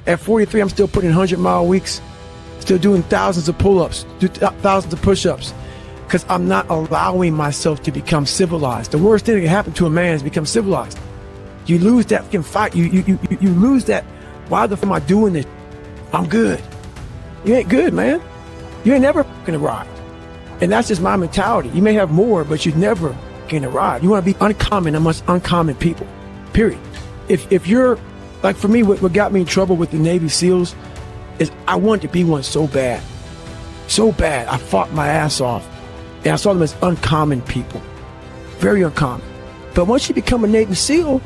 At 43, I'm still putting 100-mile weeks, still doing thousands of pull-ups, thousands of push-ups, because I'm not allowing myself to become civilized. The worst thing that can happen to a man is become civilized. You lose that fucking fight. You lose that. Why the fuck am I doing this? I'm good. You ain't good, man. You ain't never fucking arrived. And that's just my mentality. You may have more, but you never can arrive. You want to be uncommon amongst uncommon people, period. If you're, like for me, what got me in trouble with the Navy SEALs is I wanted to be one so bad. So bad. I fought my ass off. And I saw them as uncommon people. Very uncommon. But once you become a Navy SEAL,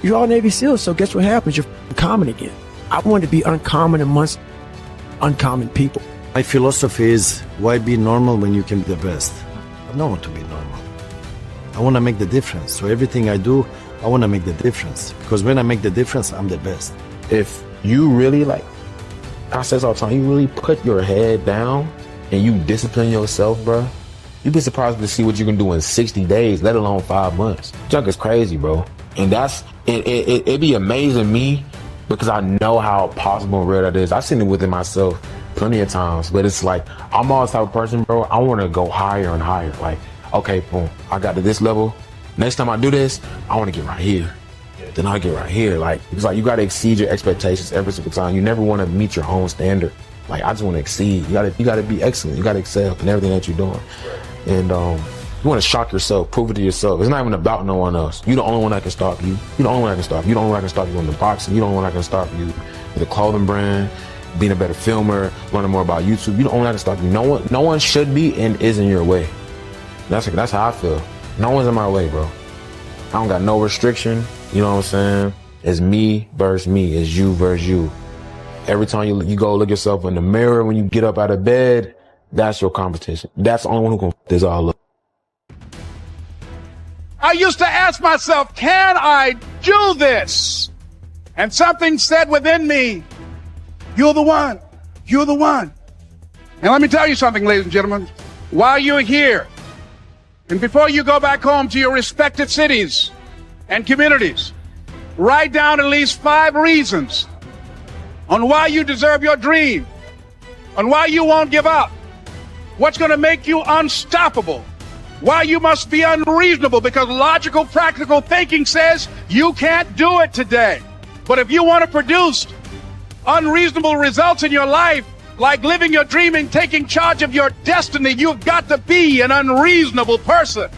you're all Navy SEALs, so guess what happens? You're common again. I wanted to be uncommon amongst uncommon people. My philosophy is, why be normal when you can be the best? I don't want to be normal. I want to make the difference. So everything I do, I want to make the difference. Because when I make the difference, I'm the best. If you really, like I say all the time, you really put your head down and you discipline yourself, bro, you'd be surprised to see what you can do in 60 days, let alone 5 months. Junk is crazy, bro. And that's, it'd be amazing me because I know how possible and real that is. I've seen it within myself plenty of times, but it's like, I'm always the type of person, bro, I want to go higher and higher. Like, okay, boom, I got to this level. Next time I do this, I want to get right here. Then I get right here. Like, it's like you got to exceed your expectations every single time. You never want to meet your own standard. Like, I just want to exceed. You got to be excellent. You got to excel in everything that you're doing. And you want to shock yourself, prove it to yourself. It's not even about no one else. You're the only one that can stop you. You're the only one that can stop you. You're the only one that can stop you in the boxing. You're the only one that can stop you with a clothing brand, being a better filmer, learning more about YouTube. You're the only one that can stop you. No one should be and is in your way. That's how I feel. No one's in my way, bro. I don't got no restriction. You know what I'm saying? It's me versus me. It's you versus you. Every time you go look yourself in the mirror when you get up out of bed, that's your competition. That's the only one who can f this all up. I used to ask myself, can I do this? And something said within me, you're the one. You're the one. And let me tell you something, ladies and gentlemen. While you're here, and before you go back home to your respective cities and communities, write down at least 5 reasons on why you deserve your dream, on why you won't give up, what's going to make you unstoppable, why you must be unreasonable, because logical, practical thinking says you can't do it today. But if you want to produce unreasonable results in your life, like living your dream and taking charge of your destiny, you've got to be an unreasonable person.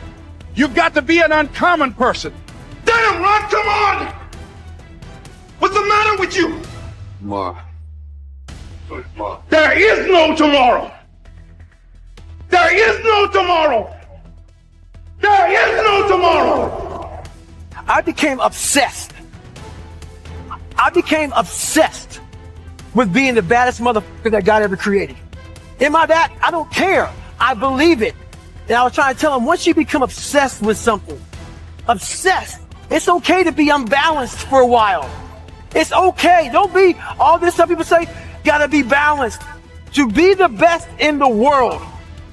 You've got to be an uncommon person. Damn, Ron, come on! What's the matter with you? Ma. There is no tomorrow. There is no tomorrow. There is no tomorrow. I became obsessed. With being the baddest motherfucker that God ever created. Am I that? I don't care. I believe it. And I was trying to tell him, once you become obsessed with something, obsessed, it's okay to be unbalanced for a while. It's okay. Don't be all this stuff people say, gotta be balanced. To be the best in the world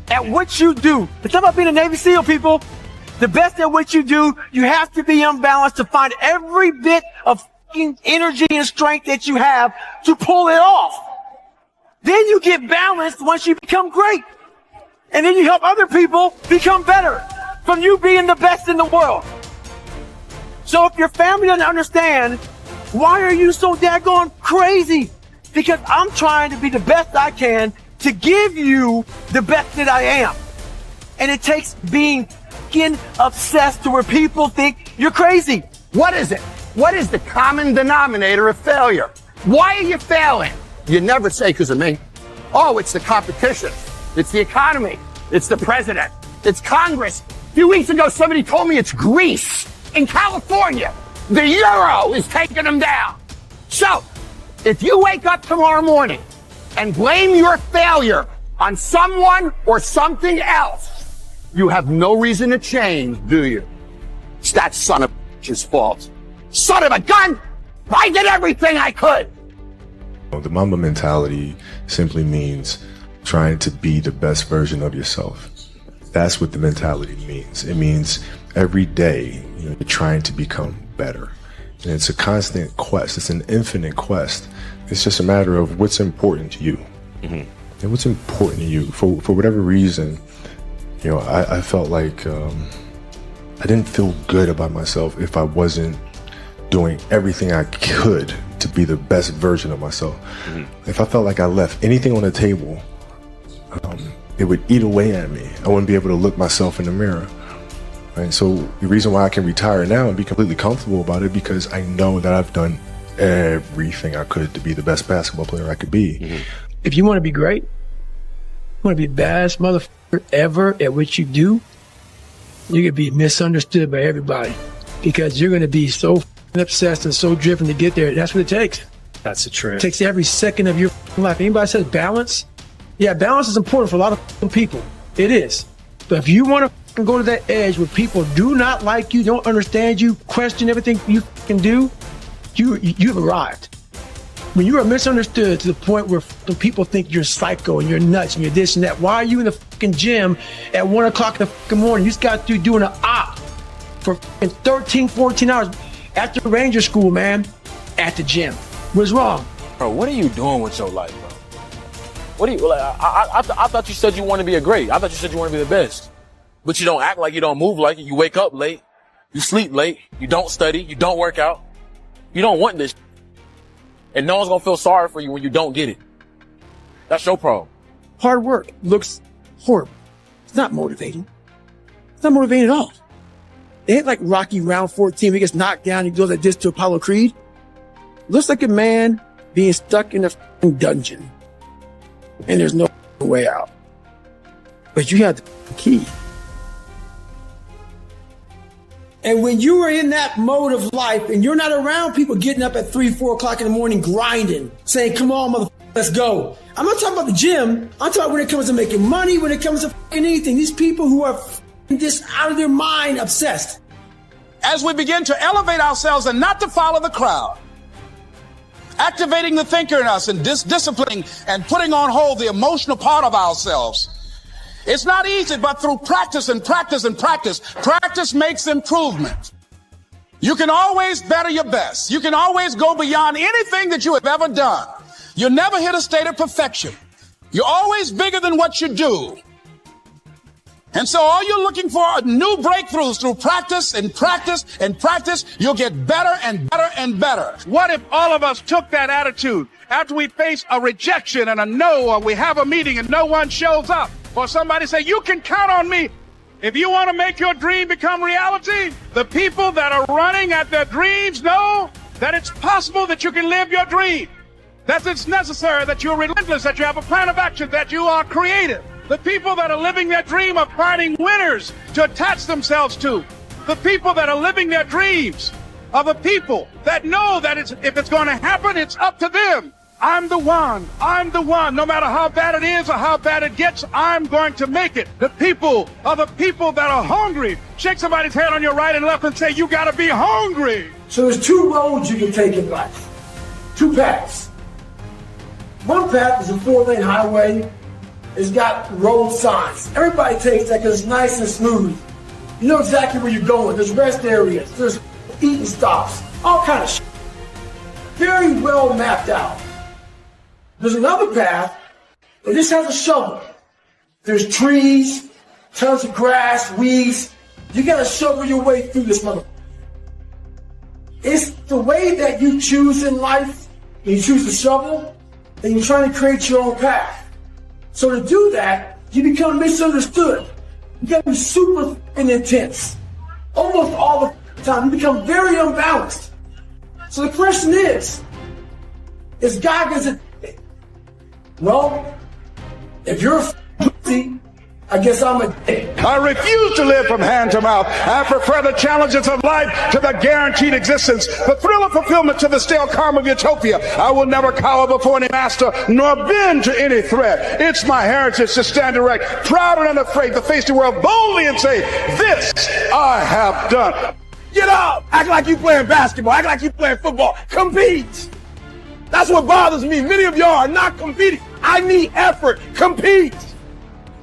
at what you do. It's not about being a Navy SEAL, people. The best at what you do, you have to be unbalanced to find every bit of energy and strength that you have to pull it off. Then you get balanced once you become great. And then you help other people become better from you being the best in the world. So if your family doesn't understand, why are you so daggone crazy? Because I'm trying to be the best I can to give you the best that I am. And it takes being obsessed to where people think you're crazy. What is it? What is the common denominator of failure? Why are you failing? You never say because of me. Oh, it's the competition. It's the economy. It's the president. It's Congress. A few weeks ago, somebody told me it's Greece in California. The euro is taking them down. So, if you wake up tomorrow morning and blame your failure on someone or something else, you have no reason to change, do you? It's that son of a bitch's fault. Son of a gun! I did everything I could! The Mamba mentality simply means trying to be the best version of yourself. That's what the mentality means. It means every day, you're trying to become better. And it's a constant quest. It's an infinite quest. It's just a matter of what's important to you. And what's important to you. For whatever reason, you know, I felt like I didn't feel good about myself if I wasn't doing everything I could to be the best version of myself. If I felt like I left anything on the table, it would eat away at me. I wouldn't be able to look myself in the mirror. Right? So the reason why I can retire now and be completely comfortable about it, because I know that I've done everything I could to be the best basketball player I could be. If you want to be great, you want to be the baddest motherfucker ever at what you do, you're going to be misunderstood by everybody because you're going to be so obsessed and so driven to get there. That's what it takes. That's the truth. It takes every second of your life. Anybody says balance? Yeah, balance is important for a lot of people. It is. But if you want to go to that edge where people do not like you, don't understand you, question everything you can do, you've arrived. When you are misunderstood to the point where people think you're psycho and you're nuts and you're this and that, why are you in the fucking gym at 1 o'clock in the fucking morning? You just got through doing an op for 13, 14 hours after Ranger School, man, at the gym. What's wrong? Bro, what are you doing with your life, bro? What are you, like, I thought you said you want to be great. I thought you said you want to be the best. But you don't act like you don't move like it. You wake up late. You sleep late. You don't study. You don't work out. You don't want this. And no one's going to feel sorry for you when you don't get it. That's your problem. Hard work looks horrible. It's not motivating. It's not motivating at all. It ain't like Rocky round 14 where he gets knocked down and he goes like this to Apollo Creed. It looks like a man being stuck in a dungeon. And there's no way out. But you have the key. And when you are in that mode of life and you're not around people getting up at 3, 4 o'clock in the morning grinding, saying, come on, motherfucker, let's go. I'm not talking about the gym. I'm talking when it comes to making money, when it comes to anything. These people who are just out of their mind obsessed. As we begin to elevate ourselves and not to follow the crowd, activating the thinker in us and disciplining and putting on hold the emotional part of ourselves. It's not easy, but through practice and practice and practice, practice makes improvement. You can always better your best. You can always go beyond anything that you have ever done. You'll never hit a state of perfection. You're always bigger than what you do. And so all you're looking for are new breakthroughs through practice and practice and practice. You'll get better and better and better. What if all of us took that attitude after we face a rejection and a no, or we have a meeting and no one shows up, or somebody say, you can count on me. If you want to make your dream become reality, the people that are running at their dreams know that it's possible that you can live your dream, that it's necessary, that you're relentless, that you have a plan of action, that you are creative. The people that are living their dream of finding winners to attach themselves to. The people that are living their dreams are the people that know that if it's going to happen, it's up to them. I'm the one. I'm the one. No matter how bad it is or how bad it gets, I'm going to make it. The people are the people that are hungry. Shake somebody's hand on your right and left and say, you got to be hungry. So there's 2 roads you can take in life. 2 paths. One path is a 4-lane highway. It's got road signs. Everybody takes that because it's nice and smooth. You know exactly where you're going. There's rest areas. There's eating stops. All kind of shit. Very well mapped out. There's another path that just has a shovel. There's trees, tons of grass, weeds. You gotta shovel your way through this motherfucker. It's the way that you choose in life. When you choose to shovel, and you're trying to create your own path. So to do that, you become misunderstood. You gotta be super intense. Almost all the time, you become very unbalanced. So the question is goggins? Well, if you're a pussy, I guess I'm a dick. I refuse to live from hand to mouth. I prefer the challenges of life to the guaranteed existence, the thrill of fulfillment to the stale calm of utopia. I will never cower before any master, nor bend to any threat. It's my heritage to stand erect, proud and unafraid, to face the world boldly and say, this I have done. Get up! Act like you playing basketball. Act like you playing football. Compete! That's what bothers me. Many of y'all are not competing. I need effort. Compete!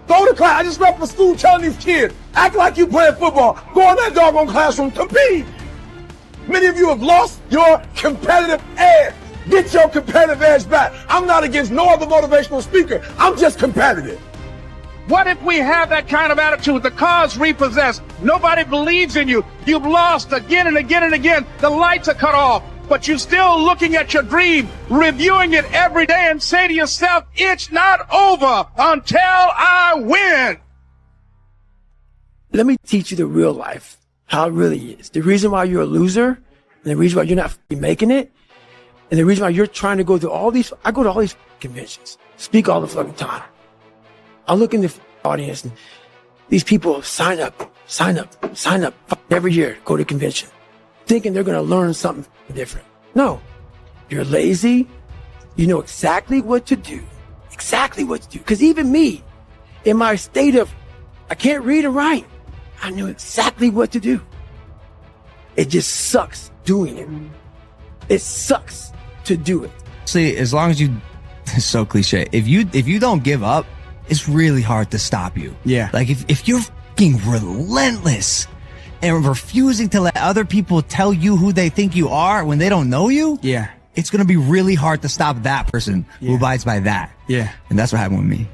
Go to class. I just left for school telling these kids, act like you playing football. Go in that doggone classroom. Compete! Many of you have lost your competitive edge. Get your competitive edge back. I'm not against no other motivational speaker. I'm just competitive. What if we have that kind of attitude? The car's repossessed. Nobody believes in you. You've lost again and again and again. The lights are cut off, but you're still looking at your dream, reviewing it every day, and say to yourself, it's not over until I win. Let me teach you the real life, how it really is. The reason why you're a loser, and the reason why you're not making it, and the reason why you're trying to go through all these, I go to all these conventions, speak all the fucking time. I look in the audience and these people sign up every year, go to convention, thinking they're going to learn something different. No, you're lazy. You know exactly what to do, Because even me, in my state of, I can't read and write, I knew exactly what to do. It just sucks doing it. It sucks to do it. See, as long as you, it's so cliche. If you don't give up, it's really hard to stop you. Yeah. Like if you're fucking relentless and refusing to let other people tell you who they think you are when they don't know you. Yeah. It's going to be really hard to stop that person who abides by that. Yeah. And that's what happened with me.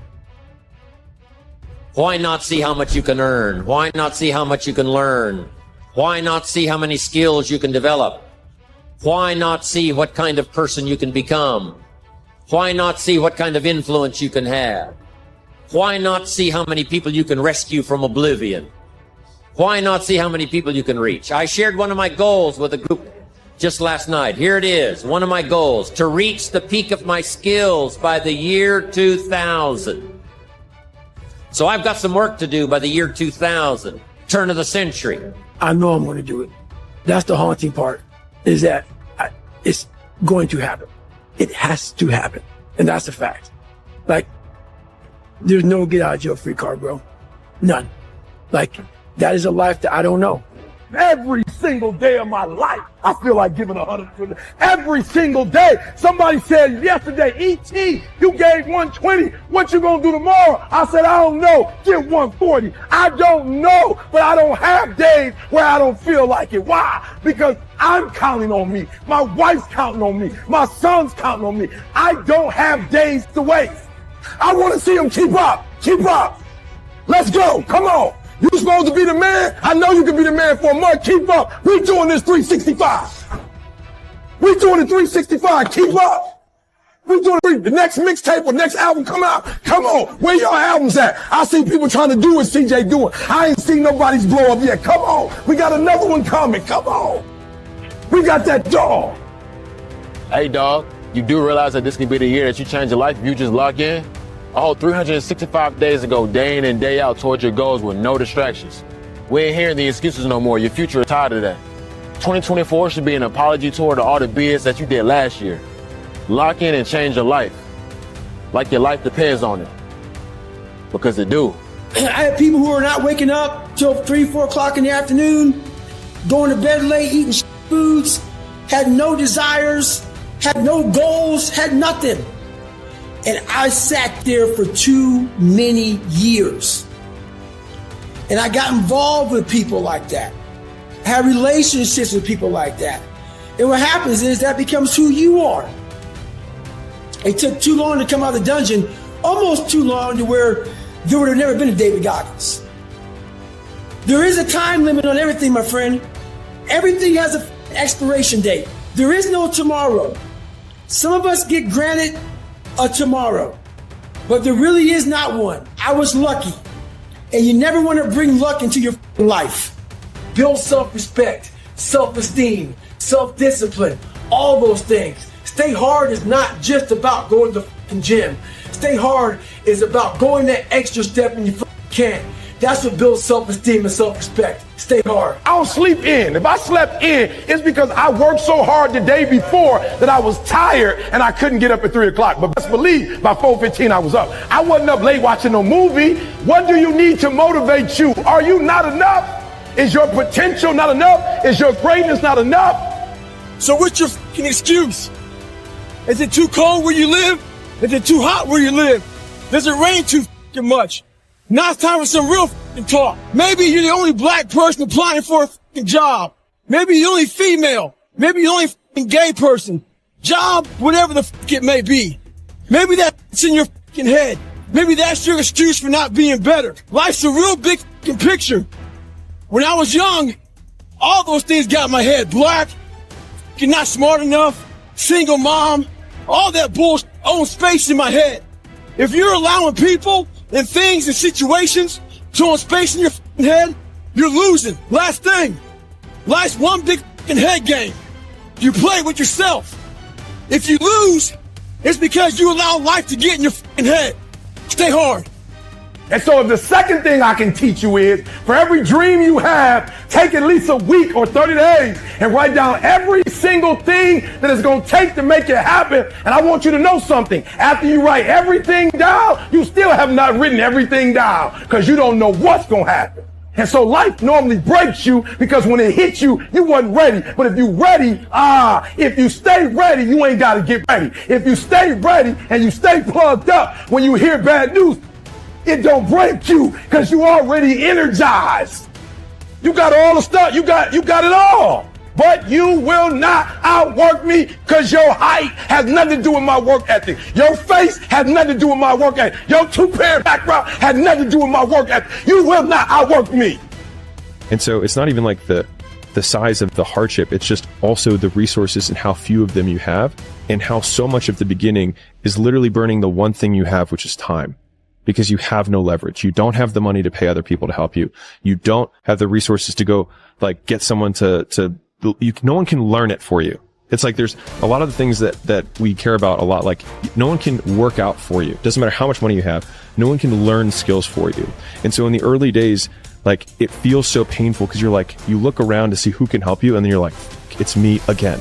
Why not see how much you can earn? Why not see how much you can learn? Why not see how many skills you can develop? Why not see what kind of person you can become? Why not see what kind of influence you can have? Why not see how many people you can rescue from oblivion? Why not see how many people you can reach? I shared one of my goals with a group just last night. Here it is, one of my goals, to reach the peak of my skills by the year 2000. So I've got some work to do by the year 2000, turn of the century. I know I'm going to do it. That's the haunting part, is that it's going to happen. It has to happen. And that's a fact. Like, there's no get out of jail free card, bro. None. Like, that is a life that I don't know. Every single day of my life, I feel like giving 100%. Every single day. Somebody said yesterday, E.T., you gave 120. What you gonna do tomorrow? I said, I don't know. Give 140. I don't know, but I don't have days where I don't feel like it. Why? Because I'm counting on me. My wife's counting on me. My son's counting on me. I don't have days to waste. I want to see them keep up. Keep up. Let's go. Come on. You supposed to be the man? I know you can be the man for a month. Keep up. We doing this 365. We doing it 365. Keep up. We doing it. The next mixtape or next album come out. Come on. Where your albums at? I see people trying to do what CJ doing. I ain't seen nobody's blow up yet. Come on. We got another one coming. Come on. We got that dog. Hey, dog, you do realize that this could be the year that you change your life if you just lock in? Oh, 365 days ago, day in and day out towards your goals with no distractions. We ain't hearing the excuses no more. Your future is tired of that. 2024 should be an apology tour to all the BS that you did last year. Lock in and change your life. Like your life depends on it. Because it do. I have people who are not waking up till 3, 4 o'clock in the afternoon, going to bed late, eating foods, had no desires, had no goals, had nothing. And I sat there for too many years. And I got involved with people like that. I had relationships with people like that. And what happens is that becomes who you are. It took too long to come out of the dungeon, almost too long to where there would have never been a David Goggins. There is a time limit on everything, my friend. Everything has an expiration date. There is no tomorrow. Some of us get granted a tomorrow, but there really is not one. I was lucky, and you never want to bring luck into your life. Build self-respect, self-esteem, self-discipline, all those things. Stay hard is not just about going to the gym. Stay hard is about going that extra step when you can. That's what builds self-esteem and self-respect. Stay hard. I don't sleep in. If I slept in, it's because I worked so hard the day before that I was tired and I couldn't get up at 3 o'clock. But best believe by 4:15 I was up. I wasn't up late watching no movie. What do you need to motivate you? Are you not enough? Is your potential not enough? Is your greatness not enough? So what's your fucking excuse? Is it too cold where you live? Is it too hot where you live? Does it rain too fucking much? Now it's time for some real fucking talk. Maybe you're the only black person applying for a fucking job. Maybe you're the only female. Maybe you're the only gay person, job, whatever the fuck it may be. Maybe that's in your fucking head. Maybe that's your excuse for not being better. Life's a real big fucking picture. When I was young, all those things got in my head. Black, fucking not smart enough, single mom, all that bullshit owns space in my head. If you're allowing people and things and situations to own space in your fucking head, you're losing. Last thing, life's one big fucking head game. You play with yourself. If you lose, it's because you allow life to get in your fucking head. Stay hard. And so the second thing I can teach you is, for every dream you have, take at least a week or 30 days and write down every single thing that it's going to take to make it happen. And I want you to know something. After you write everything down, you still have not written everything down because you don't know what's going to happen. And so life normally breaks you because when it hits you, you wasn't ready. But if you ready, if you stay ready, you ain't got to get ready. If you stay ready and you stay plugged up, when you hear bad news, it don't break you because you already energized. You got all the stuff. You got it all. But you will not outwork me because your height has nothing to do with my work ethic. Your face has nothing to do with my work ethic. Your two-parent background has nothing to do with my work ethic. You will not outwork me. And so it's not even like the size of the hardship. It's just also the resources and how few of them you have, and how so much of the beginning is literally burning the one thing you have, which is time. Because you have no leverage. You don't have the money to pay other people to help you. You don't have the resources to go like get someone no one can learn it for you. It's like there's a lot of the things that we care about a lot. Like no one can work out for you. Doesn't matter how much money you have. No one can learn skills for you. And so in the early days, like it feels so painful because you're like, you look around to see who can help you. And then you're like, it's me again.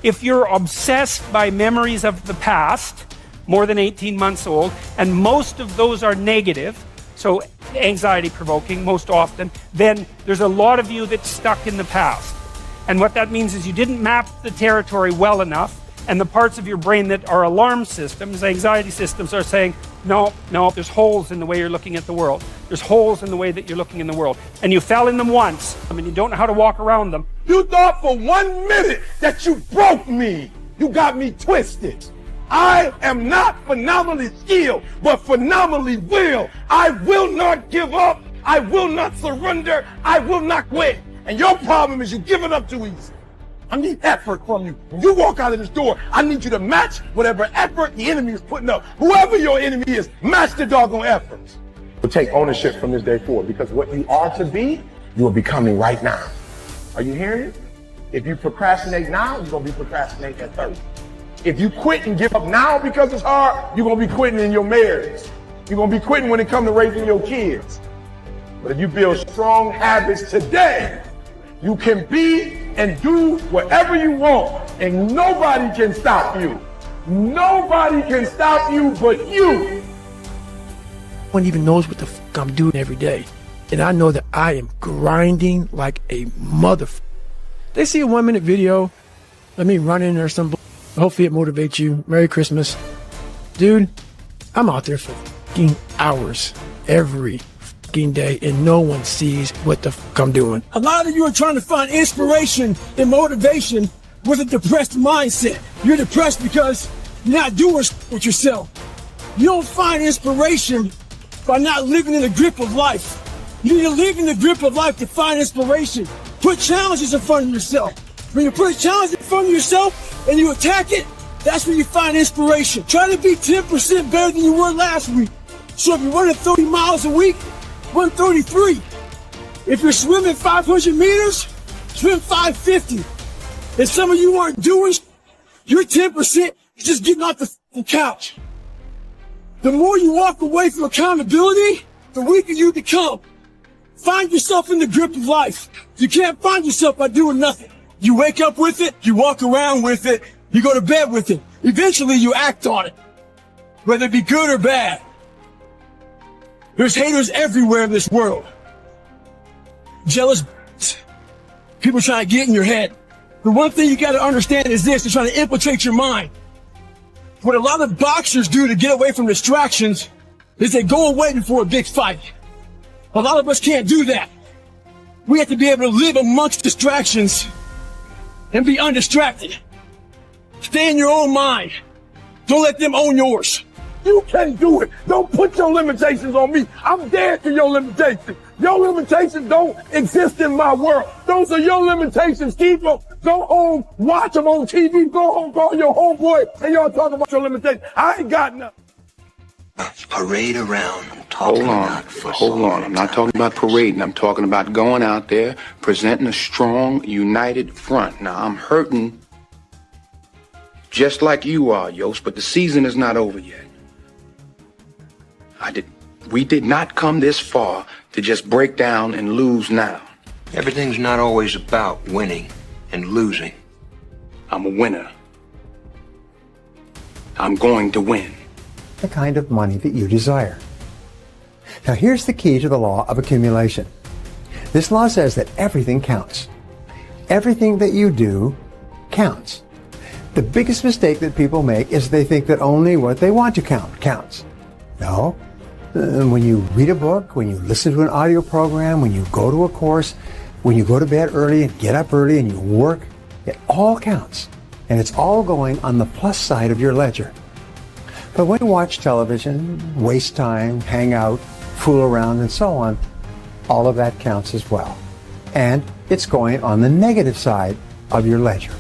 If you're obsessed by memories of the past, more than 18 months old, and most of those are negative, so anxiety provoking most often, then there's a lot of you that's stuck in the past. And what that means is you didn't map the territory well enough, and the parts of your brain that are alarm systems, anxiety systems, are saying, no, there's holes in the way you're looking at the world. There's holes in the way that you're looking in the world. And you fell in them once, and you don't know how to walk around them. You thought for 1 minute that you broke me. You got me twisted. I am not phenomenally skilled, but phenomenally will. I will not give up. I will not surrender. I will not quit. And your problem is you giving up too easy. I need effort from you. When you walk out of this door, I need you to match whatever effort the enemy is putting up. Whoever your enemy is, match the doggone efforts. But take ownership from this day forward, because what you are to be, you are becoming right now. Are you hearing it? If you procrastinate now, you're going to be procrastinating at 30. If you quit and give up now because it's hard, you're going to be quitting in your marriage. You're going to be quitting when it comes to raising your kids. But if you build strong habits today, you can be and do whatever you want, and nobody can stop you. Nobody can stop you but you. No one even knows what the fuck I'm doing every day. And I know that I am grinding like a motherfucker. They see a 1-minute video of me running or some bull. Hopefully it motivates you. Merry Christmas. Dude, I'm out there for fucking hours every fucking day, and no one sees what the fuck I'm doing. A lot of you are trying to find inspiration and motivation with a depressed mindset. You're depressed because you're not doing with yourself. You don't find inspiration by not living in the grip of life. You need to live in the grip of life to find inspiration. Put challenges in front of yourself. When you put a challenge in front of yourself and you attack it, that's when you find inspiration. Try to be 10% better than you were last week. So if you're running 30 miles a week, run 33. If you're swimming 500 meters, swim 550. If some of you aren't doing, you're 10% just getting off the couch. The more you walk away from accountability, the weaker you become. Find yourself in the grip of life. You can't find yourself by doing nothing. You wake up with it, you walk around with it, you go to bed with it. Eventually you act on it, whether it be good or bad. There's haters everywhere in this world. Jealous people trying to get in your head. The one thing you got to understand is this: they're trying to infiltrate your mind. What a lot of boxers do to get away from distractions is they go waiting for a big fight. A lot of us can't do that. We have to be able to live amongst distractions and be undistracted. Stay in your own mind. Don't let them own yours. You can't do it. Don't put your limitations on me. I'm dead to your limitations. Your limitations don't exist in my world. Those are your limitations. Keep them. Go home, watch them on TV. Go home, call your homeboy, and y'all talk about your limitations. I ain't got nothing. Parade around talking about football. Hold on. I'm not talking about parading. I'm talking about going out there, presenting a strong, united front. Now, I'm hurting just like you are, Yost, but the season is not over yet. We did not come this far to just break down and lose now. Everything's not always about winning and losing. I'm a winner. I'm going to win. The kind of money that you desire. Now here's the key to the law of accumulation. This law says that everything counts. Everything that you do counts. The biggest mistake that people make is they think that only what they want to count counts. No. When you read a book, when you listen to an audio program, when you go to a course, when you go to bed early and get up early and you work, it all counts. And it's all going on the plus side of your ledger. But when you watch television, waste time, hang out, fool around, and so on, all of that counts as well. And it's going on the negative side of your ledger.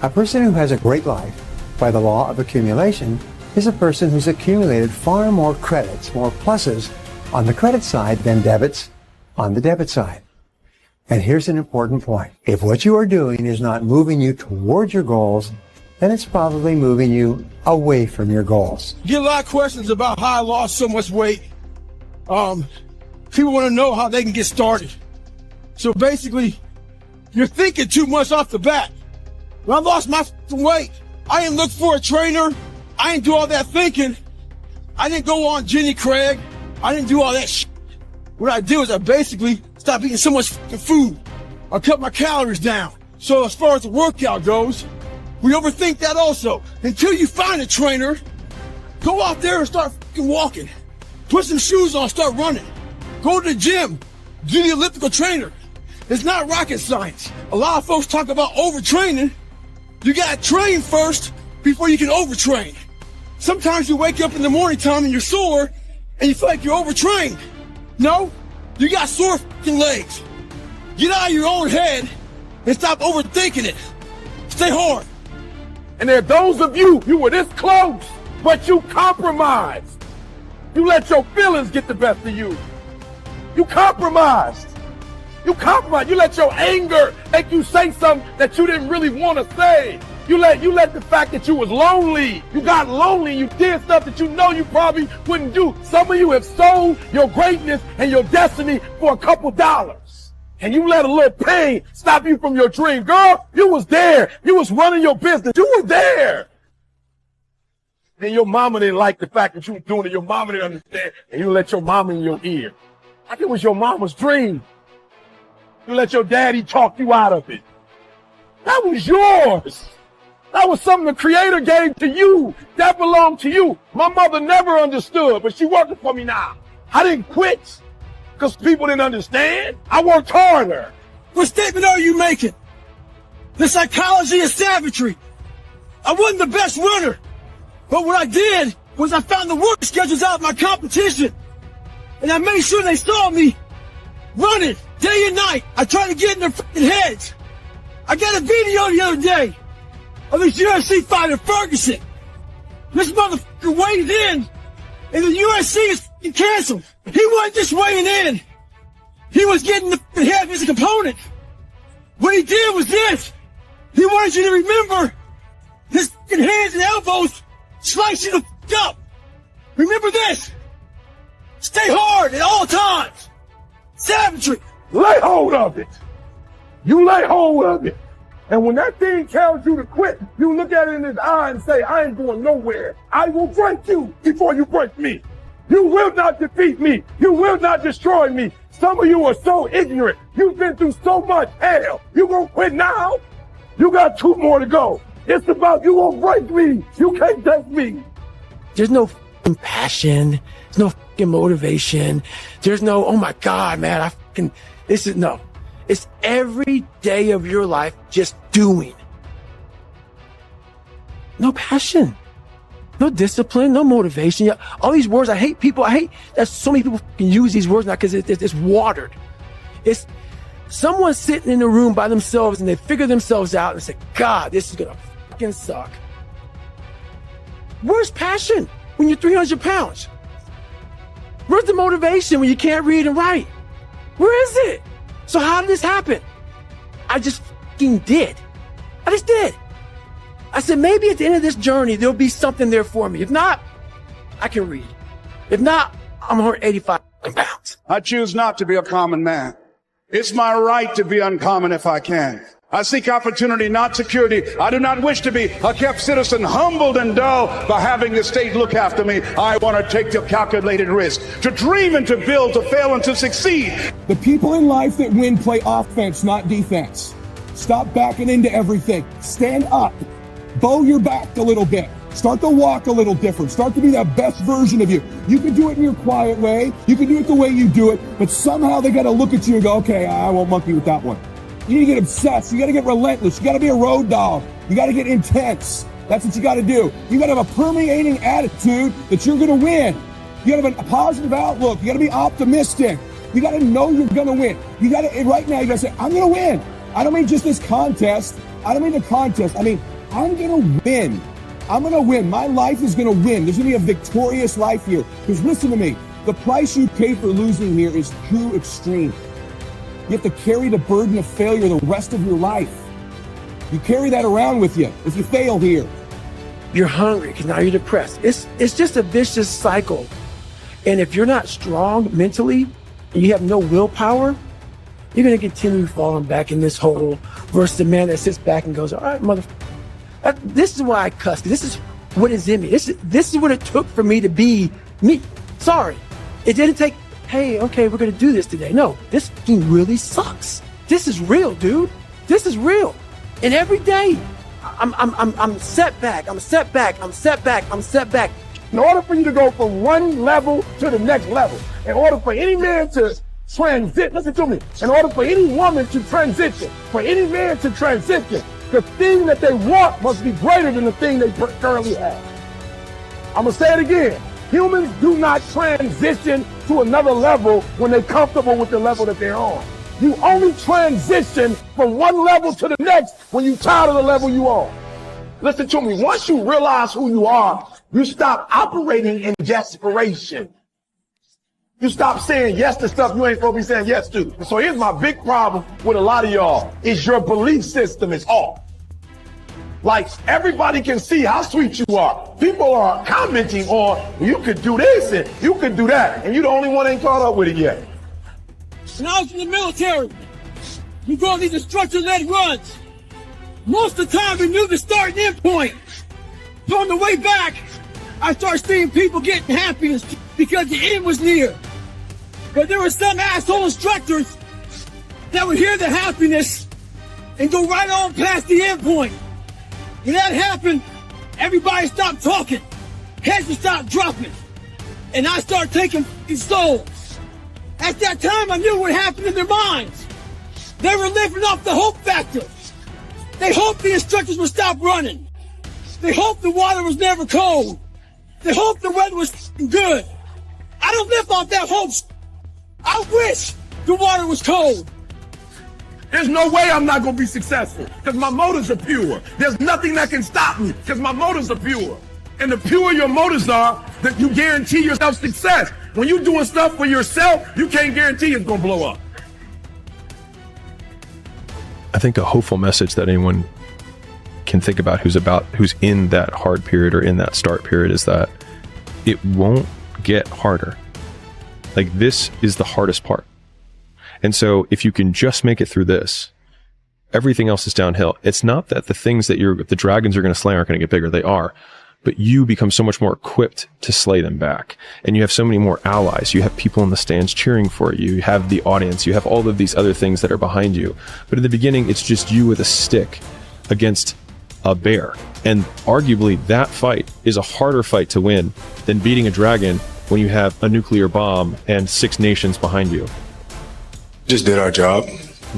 A person who has a great life by the law of accumulation is a person who's accumulated far more credits, more pluses on the credit side than debits on the debit side. And here's an important point. If what you are doing is not moving you towards your goals, then it's probably moving you away from your goals. Get a lot of questions about how I lost so much weight. People want to know how they can get started. So basically, you're thinking too much off the bat. When I lost my weight, I didn't look for a trainer. I didn't do all that thinking. I didn't go on Jenny Craig. I didn't do all that shit. What I did was I basically stopped eating so much food. I cut my calories down. So as far as the workout goes, we overthink that also. Until you find a trainer, go out there and start walking. Put some shoes on, start running. Go to the gym, do the elliptical trainer. It's not rocket science. A lot of folks talk about overtraining. You gotta train first before you can overtrain. Sometimes you wake up in the morning time and you're sore and you feel like you're overtrained. No, you got sore legs. Get out of your own head and stop overthinking it. Stay hard. And there are those of you were this close, but you compromised. You let your feelings get the best of you. You compromised. You compromised. You let your anger make you say something that you didn't really want to say. You let the fact that you was lonely. You got lonely. You did stuff that you know you probably wouldn't do. Some of you have sold your greatness and your destiny for a couple dollars. And you let a little pain stop you from your dream. Girl, you was there. You was running your business. You were there. Then your mama didn't like the fact that you were doing it. Your mama didn't understand. And you let your mama in your ear. Like it was your mama's dream. You let your daddy talk you out of it. That was yours. That was something the Creator gave to you. That belonged to you. My mother never understood, but she working for me now. I didn't quit because people didn't understand. I worked harder. What statement are you making? The psychology of savagery. I wasn't the best runner, but what I did was I found the work schedules out of my competition, and I made sure they saw me running day and night. I tried to get in their fucking heads. I got a video the other day of this UFC fighter, Ferguson. This motherfucker weighed in, and the UFC is fucking canceled. He wasn't just weighing in. He was getting the head of his opponent. What he did was this. He wanted you to remember his fucking hands and elbows slice you the fuck up. Remember this. Stay hard at all times. Savagery. Lay hold of it. You lay hold of it. And when that thing tells you to quit, you look at it in his eye and say, I ain't going nowhere. I will break you before you break me. You will not defeat me. You will not destroy me. Some of you are so ignorant. You've been through so much hell. You gonna quit now? You got 2 more to go. It's about you gonna break me. You can't take me. There's no fucking passion. There's no fucking motivation. There's no, oh my God, man, this is no. It's every day of your life just doing. No passion, no discipline, no motivation. All these words, I hate people. I hate that so many people can use these words now because it's watered. It's someone sitting in a room by themselves and they figure themselves out and say, God, this is going to fucking suck. Where's passion when you're 300 pounds? Where's the motivation when you can't read and write? Where is it? So how did this happen? I just fucking did. I just did. I said, maybe at the end of this journey, there'll be something there for me. If not, I can read. If not, I'm 185 pounds. I choose not to be a common man. It's my right to be uncommon if I can. I seek opportunity, not security. I do not wish to be a kept citizen, humbled and dull by having the state look after me. I want to take the calculated risk, to dream and to build, to fail and to succeed. The people in life that win play offense, not defense. Stop backing into everything. Stand up. Bow your back a little bit. Start to walk a little different. Start to be that best version of you. You can do it in your quiet way. You can do it the way you do it. But somehow they got to look at you and go, okay, I won't monkey with that one. You need to get obsessed. You got to get relentless. You got to be a road dog. You got to get intense. That's what you got to do. You got to have a permeating attitude that you're going to win. You got to have a positive outlook. You got to be optimistic. You got to know you're going to win. You got to, right now, you got to say, I'm going to win. I don't mean just this contest. I don't mean the contest. I mean, I'm going to win. I'm going to win. My life is going to win. There's going to be a victorious life here. Because listen to me, the price you pay for losing here is too extreme. You have to carry the burden of failure the rest of your life. You carry that around with you if you fail here. You're hungry because now you're depressed. It's just a vicious cycle. And if you're not strong mentally and you have no willpower, you're going to continue falling back in this hole versus the man that sits back and goes, all right, motherfucker. This is why I cuss. This is what is in me. This is what it took for me to be me. Sorry. It didn't take, hey, okay, we're going to do this today. No, this fucking really sucks. This is real, dude. This is real. And every day, I'm set back. I'm set back. I'm set back. I'm set back. In order for you to go from one level to the next level, in order for any man to transit, listen to me, in order for any woman to transition, for any man to transition, the thing that they want must be greater than the thing they currently have. I'm going to say it again. Humans do not transition to another level when they're comfortable with the level that they're on. You only transition from one level to the next when you're tired of the level you on. Listen to me. Once you realize who you are, you stop operating in desperation. You stop saying yes to stuff you ain't supposed to be saying yes to. So here's my big problem with a lot of y'all, is your belief system is off. Like, everybody can see how sweet you are. People are commenting on, you could do this and you could do that, and you're the only one that ain't caught up with it yet. When I was in the military, we go on these instructor-led runs. Most of the time, we knew the start and end point. So on the way back, I started seeing people getting happiness because the end was near. But there were some asshole instructors that would hear the happiness and go right on past the end point. When that happened, everybody stopped talking. Heads would stop dropping. And I started taking souls. At that time, I knew what happened in their minds. They were living off the hope factor. They hoped the instructors would stop running. They hoped the water was never cold. They hoped the weather was good. I don't live off that hope. I wish the water was cold. There's no way I'm not going to be successful because my motives are pure. There's nothing that can stop me because my motives are pure. And the purer your motives are, that you guarantee yourself success. When you're doing stuff for yourself, you can't guarantee it's going to blow up. I think a hopeful message that anyone can think about who's in that hard period or in that start period is that it won't get harder. Like, this is the hardest part. And so if you can just make it through this, everything else is downhill. It's not that the things that the dragons are going to slay aren't going to get bigger. They are. But you become so much more equipped to slay them back. And you have so many more allies. You have people in the stands cheering for you. You have the audience. You have all of these other things that are behind you. But in the beginning, it's just you with a stick against a bear. And arguably, that fight is a harder fight to win than beating a dragon when you have a nuclear bomb and 6 nations behind you. Just did our job.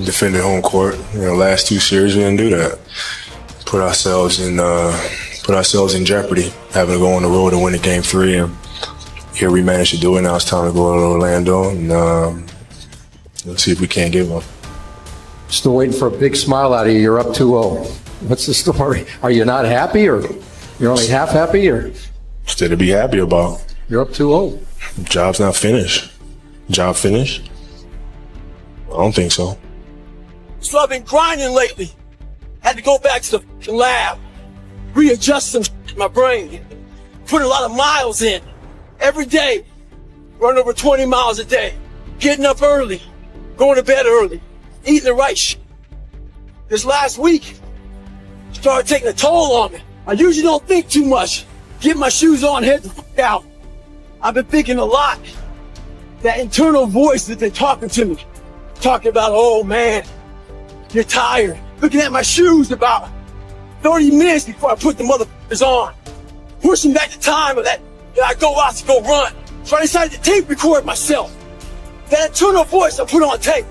defended home court. Last 2 series we didn't do that. Put ourselves in jeopardy, having to go on the road and win a game 3. And here we managed to do it. Now it's time to go to Orlando and let's see if we can't get one. Still waiting for a big smile out of you. You're up 2-0. What's the story? Are you not happy, or you're only half happy, or? Still to be happy about. You're up 2-0. Job's not finished. Job finished? I don't think so. So I've been grinding lately. Had to go back to the lab, readjust some in my brain, put a lot of miles in. Every day, run over 20 miles a day, getting up early, going to bed early, eating the right shit. This last week, started taking a toll on me. I usually don't think too much. Get my shoes on, head the fuck out. I've been thinking a lot. That internal voice that they're talking to me, talking about, oh man, you're tired. Looking at my shoes about 30 minutes before I put the motherfuckers on. Pushing back the time of that I go out to go run. So I decided to tape record myself. That internal voice I put on tape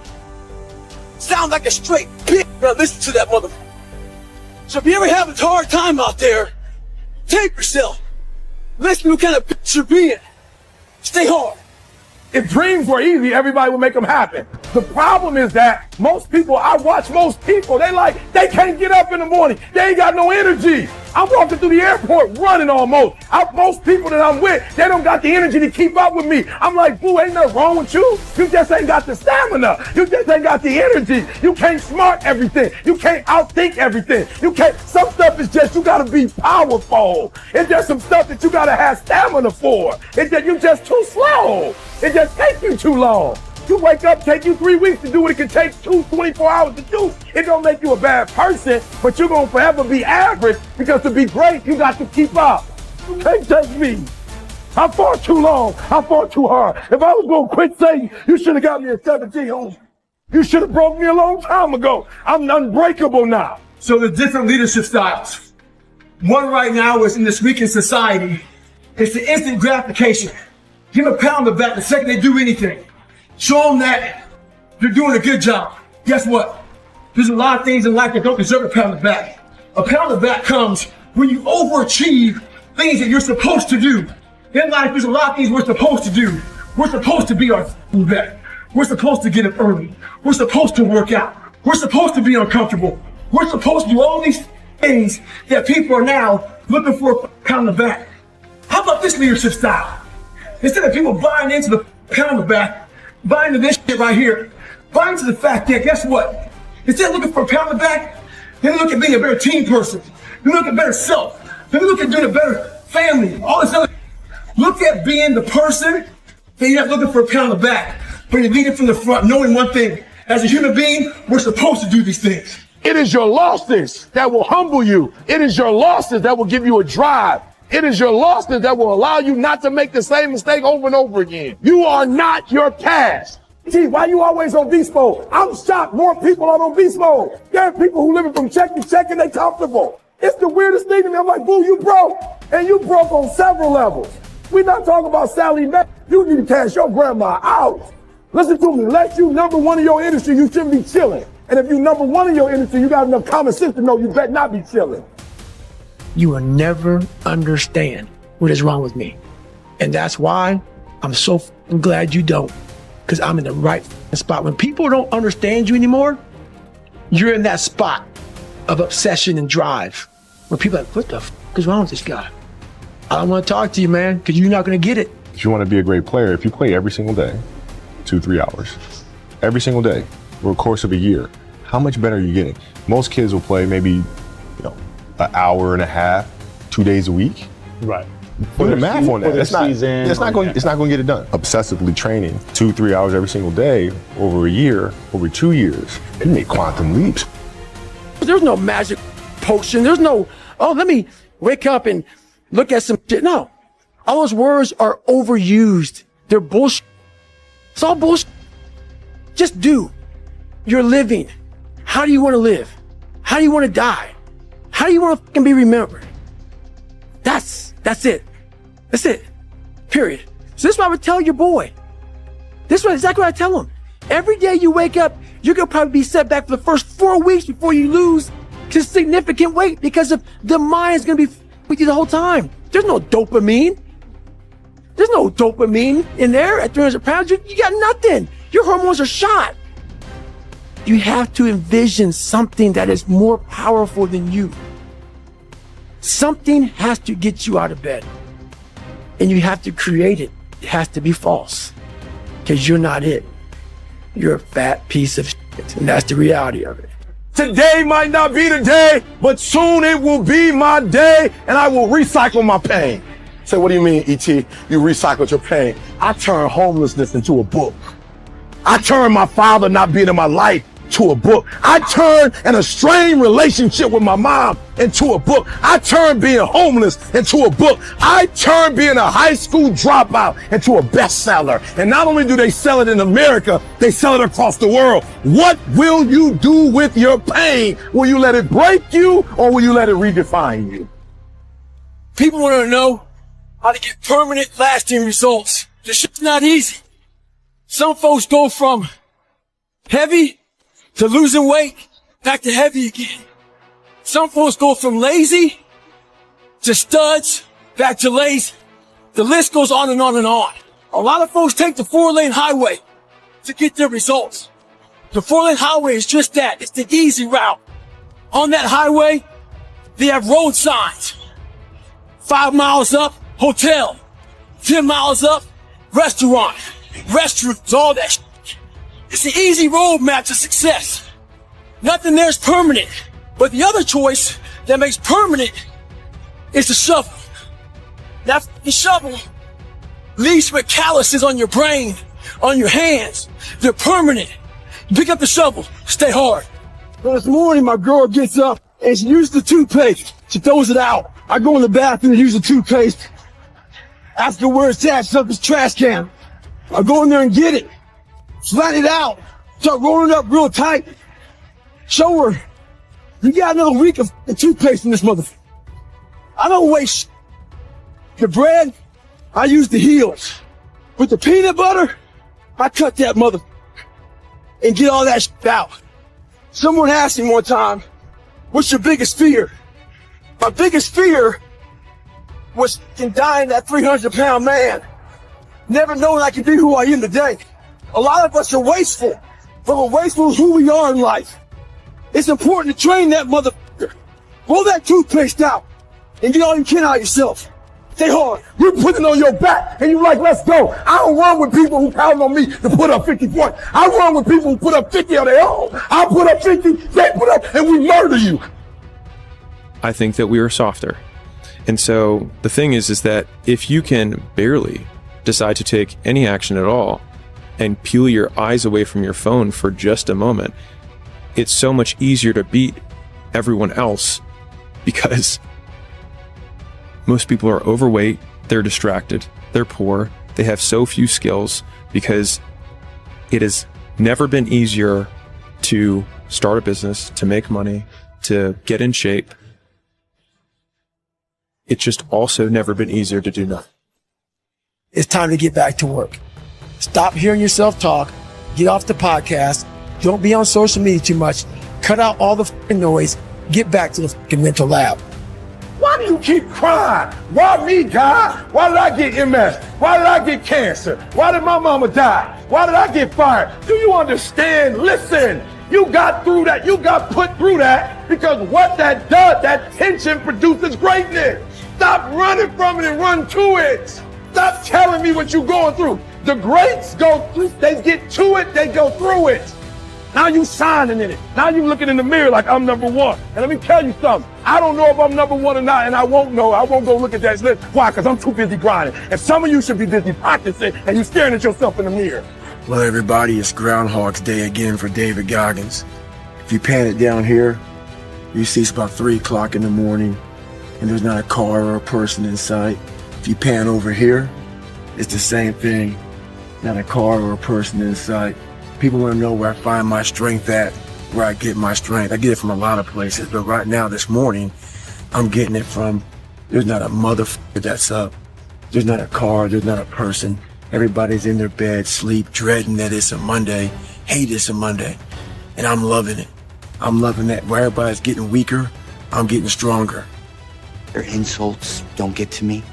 sounds like a straight bitch when I listen to that motherfucker. So if you ever have a hard time out there, tape yourself. Listen to what kind of bitch you're being. Stay hard. If dreams were easy, everybody would make them happen. The problem is that most people, I watch most people, they can't get up in the morning. They ain't got no energy. I'm walking through the airport running almost. Most people that I'm with, they don't got the energy to keep up with me. I'm like, boo, ain't nothing wrong with you. You just ain't got the stamina. You just ain't got the energy. You can't smart everything. You can't outthink everything. Some stuff is just, you gotta be powerful. It's just some stuff that you gotta have stamina for. It's that you just too slow. It just takes you too long. You wake up, take you 3 weeks to do what it can take 24 hours to do. It don't make you a bad person, but you're gonna forever be average, because to be great, you got to keep up. You can't take me. I fought too long. I fought too hard. If I was gonna quit saying, you should have got me at 17 home. You should have broke me a long time ago. I'm unbreakable now. So there's different leadership styles. One right now is in this weakened society. It's the instant gratification. Give them a pound of back the second they do anything. Show them that they're doing a good job. Guess what? There's a lot of things in life that don't deserve a pound of back. A pound of back comes when you overachieve things that you're supposed to do. In life, there's a lot of things we're supposed to do. We're supposed to be our best. We're supposed to get up early. We're supposed to work out. We're supposed to be uncomfortable. We're supposed to do all these things that people are now looking for a pound of back. How about this leadership style? Instead of people buying into the pound of back, buying into this shit right here, buying into the fact that, guess what? Instead of looking for a pound of back, they look at being a better team person. They look at better self. They look at doing a better family. All this other. Look at being the person that you're not looking for a pound of back, but you're leading from the front, knowing one thing. As a human being, we're supposed to do these things. It is your losses that will humble you. It is your losses that will give you a drive. It is your losses that will allow you not to make the same mistake over and over again. You are not your past. Gee, why you always on beast mode? I'm shocked more people are on beast mode. There are people who living from check to check and they comfortable. It's the weirdest thing to me. I'm like, boo, you broke. And you broke on several levels. We're not talking about Sally Mae. You need to cash your grandma out. Listen to me. Unless you number one in your industry, you shouldn't be chilling. And if you number one in your industry, you got enough common sense to know you better not be chilling. You will never understand what is wrong with me. And that's why I'm so glad you don't. Because I'm in the right spot. When people don't understand you anymore, you're in that spot of obsession and drive. Where people are like, what the f is wrong with this guy? I don't want to talk to you, man, because you're not going to get it. If you want to be a great player, if you play every single day, 2-3 hours, every single day, over the course of a year, how much better are you getting? Most kids will play maybe, an hour and a half, 2 days a week. Right. Put the math on that. It's not going to get it done. Obsessively training 2-3 hours every single day over a year, over 2 years, it make quantum leaps. There's no magic potion. There's no, let me wake up and look at some shit. No. All those words are overused. They're bullshit. It's all bullshit. Just do. You're living. How do you want to live? How do you want to die? How do you want to fucking be remembered? That's it. That's it. Period. So this is what I would tell your boy. This is exactly what I tell him. Every day you wake up you could probably be set back for the first 4 weeks before you lose just significant weight because of the mind is going to be with you the whole time. There's no dopamine. There's no dopamine in there at 300 pounds. You got nothing. Your hormones are shot. You have to envision something that is more powerful than you. Something has to get you out of bed. And you have to create it. It has to be false. Because you're not it. You're a fat piece of shit. And that's the reality of it. Today might not be the day, but soon it will be my day, and I will recycle my pain. Say, what do you mean, E.T.? You recycled your pain. I turned homelessness into a book. I turned my father not being in my life to a book. I turned an estranged relationship with my mom into a book. I turned being homeless into a book. I turned being a high school dropout into a bestseller. And not only do they sell it in America, they sell it across the world. What will you do with your pain? Will you let it break you, or will you let it redefine you? People want to know how to get permanent, lasting results. This shit's not easy. Some folks go from heavy to losing weight, back to heavy again. Some folks go from lazy to studs, back to lazy. The list goes on and on and on. A lot of folks take the 4-lane highway to get their results. The 4-lane highway is just that. It's the easy route. On that highway, they have road signs. 5 miles up, hotel. 10 miles up, restaurant. Restrooms, all that shit. It's the easy roadmap to success. Nothing there is permanent. But the other choice that makes permanent is the shovel. That the shovel leaves with calluses on your brain, on your hands. They're permanent. You pick up the shovel, stay hard. Well, this morning, my girl gets up and she uses the toothpaste. She throws it out. I go in the bathroom and use the toothpaste. Ask her where it's at. She's up this trash can. I go in there and get it. Flat it out. Start rolling it up real tight. Show her. You got another week of the toothpaste in this motherfucker. I don't waste the bread. I use the heels. With the peanut butter, I cut that motherfucker and get all that shit out. Someone asked me one time, what's your biggest fear? My biggest fear was dying that 300-pound man. Never knowing I could be who I am today. A lot of us are wasteful, but we're wasteful of who we are in life. It's important to train that motherfucker. Roll that toothpaste out and get all you can out of yourself. Stay hard. You're putting it on your back and you're like, let's go. I don't run with people who count on me to put up 50 points. I run with people who put up 50 on their own. I put up 50, they put up, and we murder you. I think that we are softer. And so the thing is that if you can barely decide to take any action at all and peel your eyes away from your phone for just a moment, it's so much easier to beat everyone else because most people are overweight, they're distracted, they're poor, they have so few skills because it has never been easier to start a business, to make money, to get in shape. It's just also never been easier to do nothing. It's time to get back to work. Stop hearing yourself talk. Get off the podcast. Don't be on social media too much. Cut out all the fucking noise. Get back to the fucking mental lab. Why do you keep crying? Why me, God? Why did I get MS? Why did I get cancer? Why did my mama die? Why did I get fired? Do you understand? Listen, you got through that. You got put through that because what that does, that tension produces greatness. Stop running from it and run to it. Stop telling me what you're going through. The greats go through, they get to it, they go through it. Now you shining in it. Now you looking in the mirror like I'm number one. And let me tell you something. I don't know if I'm number one or not, and I won't know. I won't go look at that list. Why? Because I'm too busy grinding. And some of you should be busy practicing, and you're staring at yourself in the mirror. Well, everybody, it's Groundhog's Day again for David Goggins. If you pan it down here, you see it's about 3 o'clock in the morning, and there's not a car or a person in sight. If you pan over here, it's the same thing. Not a car or a person in sight. People want to know where I find my strength at, where I get my strength. I get it from a lot of places, but right now, this morning, I'm getting it from, there's not a motherfucker that's up. There's not a car, there's not a person. Everybody's in their bed, sleep, dreading that it's a Monday. Hate it's a Monday. and I'm loving it. I'm loving that. Where everybody's getting weaker, I'm getting stronger. Their insults don't get to me,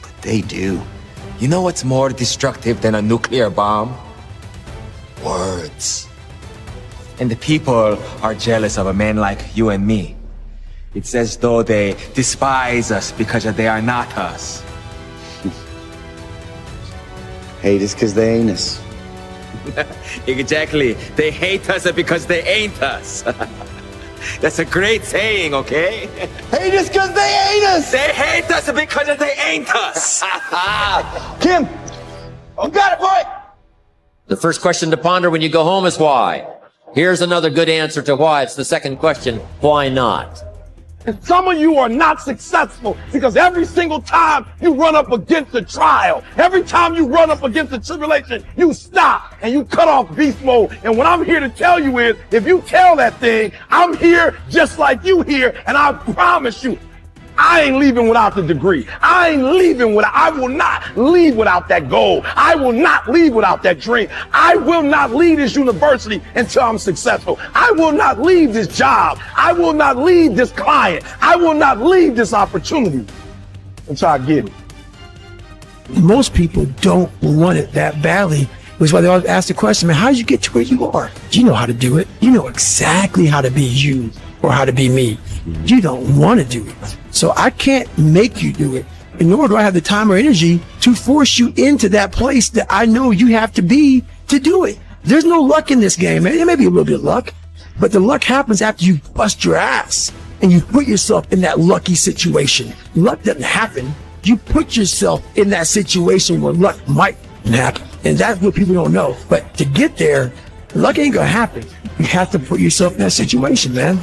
but they do. You know what's more destructive than a nuclear bomb? Words. And the people are jealous of a man like you and me. It's as though they despise us because they are not us. Hate us because they ain't us. Exactly. They hate us because they ain't us. That's a great saying, okay? Hate us because they ain't us. They hate us because they ain't us. Kim, you got it, boy. The first question to ponder when you go home is why. Here's another good answer to why. It's the second question, why not? And some of you are not successful because every single time you run up against a trial, every time you run up against a tribulation, you stop and you cut off beast mode. And what I'm here to tell you is, if you tell that thing, I'm here just like you here, and I promise you, I ain't leaving without the degree. I will not leave without that goal. I will not leave without that dream. I will not leave this university until I'm successful. I will not leave this job. I will not leave this client. I will not leave this opportunity until I get it. Most people don't want it that badly, which is why they always ask the question, man, how did you get to where you are? You know how to do it. You know exactly how to be you or how to be me. You don't want to do it. So I can't make you do it, and nor do I have the time or energy to force you into that place that I know you have to be to do it. There's no luck in this game, man. There may be a little bit of luck, but the luck happens after you bust your ass and you put yourself in that lucky situation. Luck doesn't happen. You put yourself in that situation where luck might happen, and that's what people don't know. But to get there, luck ain't gonna happen. You have to put yourself in that situation, man.